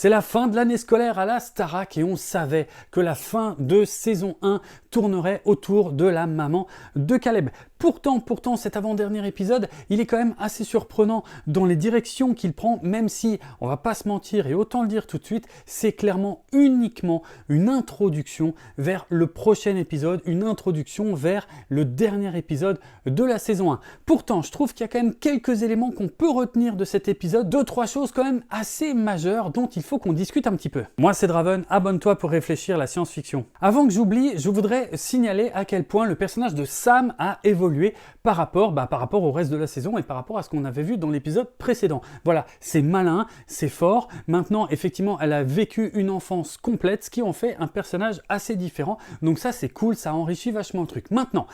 C'est la fin de l'année scolaire à la Starac et on savait que la fin de saison 1 tournerait autour de la maman de Caleb. Pourtant, cet avant-dernier épisode, il est quand même assez surprenant dans les directions qu'il prend, même si, on va pas se mentir et autant le dire tout de suite, c'est clairement uniquement une introduction vers le prochain épisode, une introduction vers le dernier épisode de la saison 1. Pourtant, je trouve qu'il y a quand même quelques éléments qu'on peut retenir de cet épisode, 2-3 choses quand même assez majeures dont il faut qu'on discute un petit peu. Moi, c'est Draven, abonne-toi pour réfléchir la science-fiction. Avant que j'oublie, je voudrais signaler à quel point le personnage de Sam a évolué par rapport au reste de la saison et par rapport à ce qu'on avait vu dans l'épisode précédent. Voilà, c'est malin, c'est fort. Maintenant, effectivement, elle a vécu une enfance complète, ce qui en fait un personnage assez différent. Donc ça, c'est cool, ça enrichit vachement le truc. Maintenant,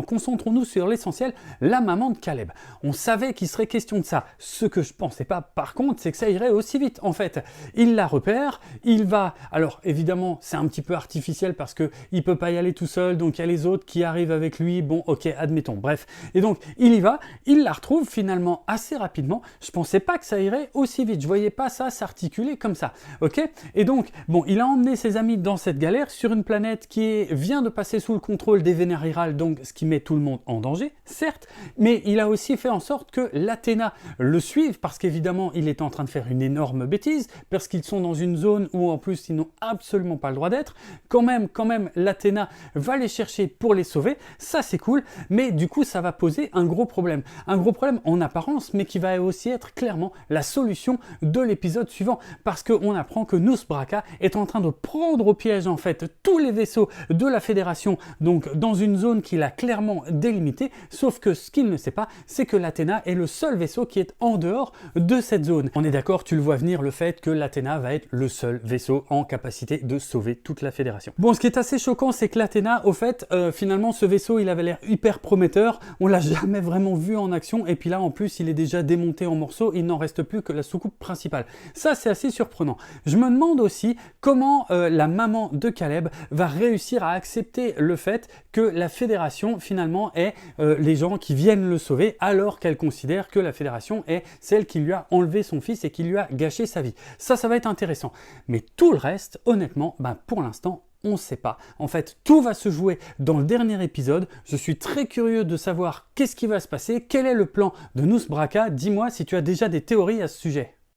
concentrons-nous sur l'essentiel, la maman de Caleb. On savait qu'il serait question de ça. Ce que je pensais pas, par contre, c'est que ça irait aussi vite. En fait, il la repère, il va... Alors, évidemment, c'est un petit peu artificiel parce qu'il peut pas y aller tout seul, donc il y a les autres qui arrivent avec lui. Bon, ok, admettons. Bref. Et donc, il y va, il la retrouve finalement assez rapidement. Je pensais pas que ça irait aussi vite. Je voyais pas ça s'articuler comme ça. Ok? Et donc, bon, il a emmené ses amis dans cette galère sur une planète qui vient de passer sous le contrôle des Vénérirals, donc ce qui met tout le monde en danger, certes, mais il a aussi fait en sorte que l'Athéna le suive parce qu'évidemment, il est en train de faire une énorme bêtise, parce qu'ils sont dans une zone où en plus, ils n'ont absolument pas le droit d'être. Quand même, l'Athéna va les chercher pour les sauver. Ça, c'est cool. Mais du coup, ça va poser un gros problème. Un gros problème en apparence, mais qui va aussi être clairement la solution de l'épisode suivant. Parce qu'on apprend que Nousbraka est en train de prendre au piège, en fait, tous les vaisseaux de la Fédération, donc dans une zone qu'il a clairement délimitée. Sauf que ce qu'il ne sait pas, c'est que l'Athéna est le seul vaisseau qui est en dehors de cette zone. On est d'accord, tu le vois venir, le fait que l'Athéna va être le seul vaisseau en capacité de sauver toute la Fédération. Bon, ce qui est assez choquant, c'est que l'Athéna, au fait, finalement, ce vaisseau, il avait l'air hyper prometteur, on l'a jamais vraiment vu en action, et puis là en plus il est déjà démonté en morceaux, il n'en reste plus que la soucoupe principale. Ça c'est assez surprenant. Je me demande aussi comment la maman de Caleb va réussir à accepter le fait que la Fédération finalement est les gens qui viennent le sauver, alors qu'elle considère que la Fédération est celle qui lui a enlevé son fils et qui lui a gâché sa vie. Ça va être intéressant. Mais tout le reste, honnêtement, pour l'instant, on ne sait pas. En fait, tout va se jouer dans le dernier épisode. Je suis très curieux de savoir qu'est-ce qui va se passer, quel est le plan de Nousbraka. Dis-moi si tu as déjà des théories à ce sujet.